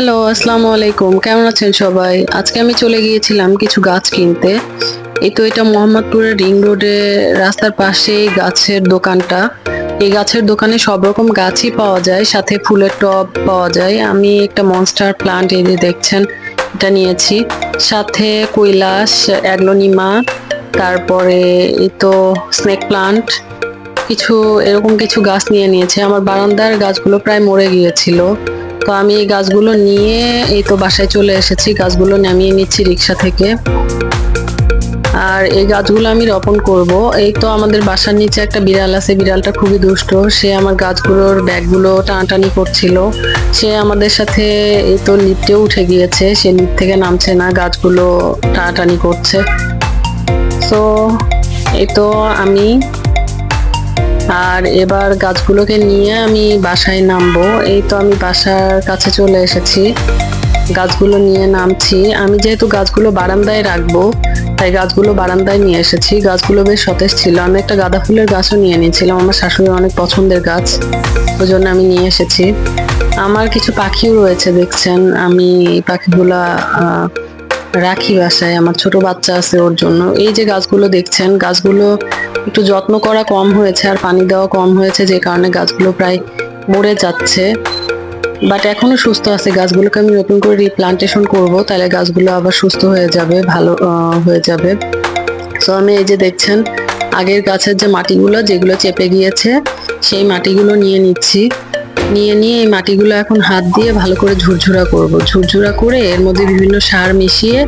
Hello, আসসালামু আলাইকুম। কেমন আছেন সবাই? আজকে আমি চলে গিয়েছিলাম কিছু গাছ কিনতে। এই তো এটা মোহাম্মদপুরের রিং রোডে রাস্তার পাশেই গাছের দোকানটা। এই গাছের দোকানে সব রকম গাছই পাওয়া যায়, সাথে ফুলের টব পাওয়া যায়। আমি একটা মনস্টার প্লান্ট এই যে দেখছেন এটা নিয়েছি। সাথে কৈলাস, অ্যাগ্লোনিমা, তারপরে এই তো স্নেক প্লান্ট, কিছু এরকম কিছু গাছ নিয়েছি। আমার বারান্দার গাছগুলো প্রায় মরে গিয়েছিল। তো আমি এই গাছগুলো নিয়ে এই তো বাসায় চলে এসেছি। গাছগুলো নামিয়ে নিচ্ছি রিক্সা থেকে। আর এই গাছগুলো আমি রোপণ করব। এই তো আমাদের বাসার নিচে একটা বিড়াল আছে, বিড়ালটা খুবই দুষ্ট। সে আমার গাছগুলোর ব্যাগগুলো টানাটানি করছিল। সে আমাদের সাথে এই তো লিফটেও উঠে গিয়েছে, সে লিফট থেকে নামছে না, গাছগুলো টানাটানি করছে। তো এই তো আমি আর এবার গাছগুলোকে নিয়ে আমি বাসায় নামবো। এই তো আমি বাসার কাছে চলে এসেছি, গাছগুলো নিয়ে নামছি। আমি যেহেতু গাছগুলো বারান্দায় রাখবো, তাই গাছগুলো বারান্দায় নিয়ে এসেছি। গাছগুলো বেশ সতেজ ছিল। আমি একটা গাঁদা ফুলের গাছও নিয়ে নিয়েছিলাম, আমার শাশুড়ির অনেক পছন্দের গাছ, ওই জন্য আমি নিয়ে এসেছি। আমার কিছু পাখিও রয়েছে দেখছেন, আমি এই পাখিগুলা রাখি বাসায়। আমার ছোট বাচ্চা আছে ওর জন্য। এই যে গাছগুলো দেখছেন, গাছগুলো একটু যত্ন করা কম হয়েছে আর পানি দেওয়া কম হয়েছে, যে কারণে গাছগুলো প্রায় মরে যাচ্ছে। বাট এখনো সুস্থ আছে। গাছগুলোকে আমি নতুন করে রিপ্লান্টেশন করব, তাহলে গাছগুলো আবার সুস্থ হয়ে যাবে, ভালো হয়ে যাবে। তো আমি এই যে দেখছেন আগের গাছের যে মাটিগুলো যেগুলো চেপে গিয়েছে, সেই মাটিগুলো নিয়ে নিচ্ছি। নিয়ে এই মাটিগুলো এখন হাত দিয়ে ভালো করে ঝুরঝুরা করব। ঝুরঝুরা করে এর মধ্যে বিভিন্ন সার মিশিয়ে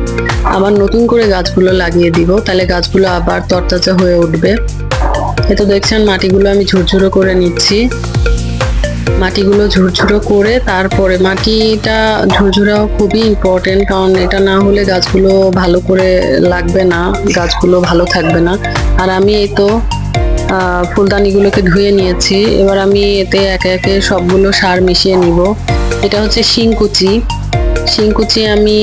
আবার নতুন করে গাছগুলো লাগিয়ে দিব, তাহলে গাছগুলো আবার তরতাজা হয়ে উঠবে। এ তো দেখছেন মাটিগুলো আমি ঝুরঝুরো করে নিচ্ছি। মাটিগুলো ঝুরঝুরো করে তারপরে, মাটিটা ঝুরঝুরাও খুবই ইম্পর্টেন্ট, কারণ এটা না হলে গাছগুলো ভালো করে লাগবে না, গাছগুলো ভালো থাকবে না। আর আমি এই তো ফুলদানিগুলোকে ধুয়ে নিয়েছি। এবার আমি এতে একে একে সবগুলো সার মিশিয়ে নিব। এটা হচ্ছে শিংকুচি। শিংকুচি আমি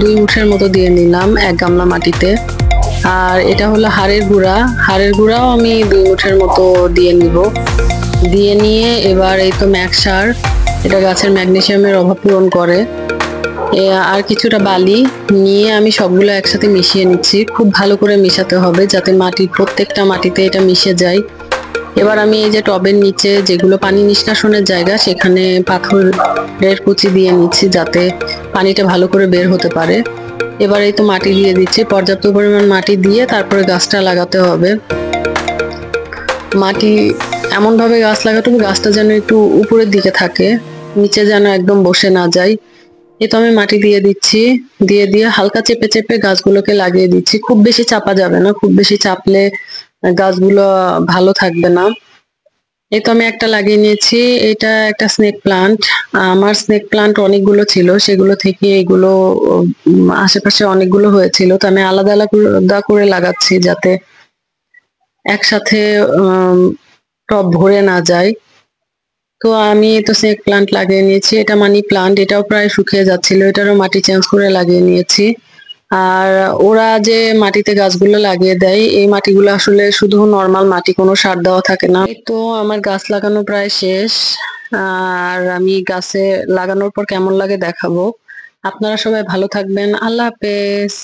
2 মুঠের মতো দিয়ে নিলাম এক গামলা মাটিতে। আর এটা হলো হাড়ের গুঁড়া। হাড়ের গুঁড়াও আমি 2 মুঠের মতো দিয়ে নিব। দিয়ে নিয়ে এবার এই তো ম্যাক্স সার, এটা গাছের ম্যাগনেসিয়ামের অভাব পূরণ করে। আর কিছুটা বালি নিয়ে আমি সবগুলো একসাথে মিশিয়ে নিচ্ছি। খুব ভালো করে মিশাতে হবে যাতে মাটির প্রত্যেকটা মাটিতে এটা মিশে যায়। এবার আমি এই যে টবের নিচে যেগুলো পানি নিষ্কাশনের জায়গা, সেখানে পাথরের কুচি দিয়ে নিচ্ছি যাতে পানিটা ভালো করে বের হতে পারে। এবার এই তো মাটি দিয়ে দিচ্ছি, পর্যাপ্ত পরিমাণ মাটি দিয়ে তারপরে গাছটা লাগাতে হবে। মাটি এমন ভাবে গাছ লাগাতে হবে গাছটা যেন একটু উপরের দিকে থাকে, নিচে যেন একদম বসে না যায়। এই তো আমি মাটি দিয়ে দিচ্ছি। দিয়ে হালকা চেপে চেপে গাছগুলোকে লাগিয়ে দিচ্ছি। খুব বেশি চাপা যাবে না, খুব বেশি চাপলে গাছগুলো ভালো থাকবে না। এই তো আমি একটা লাগিয়ে নিয়েছি। এটা একটা স্নেক প্লান্ট। আমার স্নেক প্লান্ট অনেকগুলো ছিল, সেগুলো থেকে এগুলো আশেপাশে অনেকগুলো হয়েছিল, তো আমি আলাদা আলাদা করে লাগাচ্ছি যাতে একসাথে আহ টব ভরে না যায়। তো আমি তো স্নেক প্লান্ট লাগিয়ে নিয়েছি। এটা মানি প্লান্ট, এটাও প্রায় শুকিয়ে যাচ্ছিল, এটারও মাটি চেঞ্জ করে লাগিয়ে নিয়েছি। আর ওরা যে মাটিতে গাছগুলো লাগিয়ে দেয়, এই মাটিগুলো আসলে শুধু নর্মাল মাটি, কোনো সার দেওয়া থাকে না। এই তো আমার গাছ লাগানো প্রায় শেষ। আর আমি গাছে লাগানোর পর কেমন লাগে দেখাবো। আপনারা সবাই ভালো থাকবেন। আল্লাহ হাফেজ।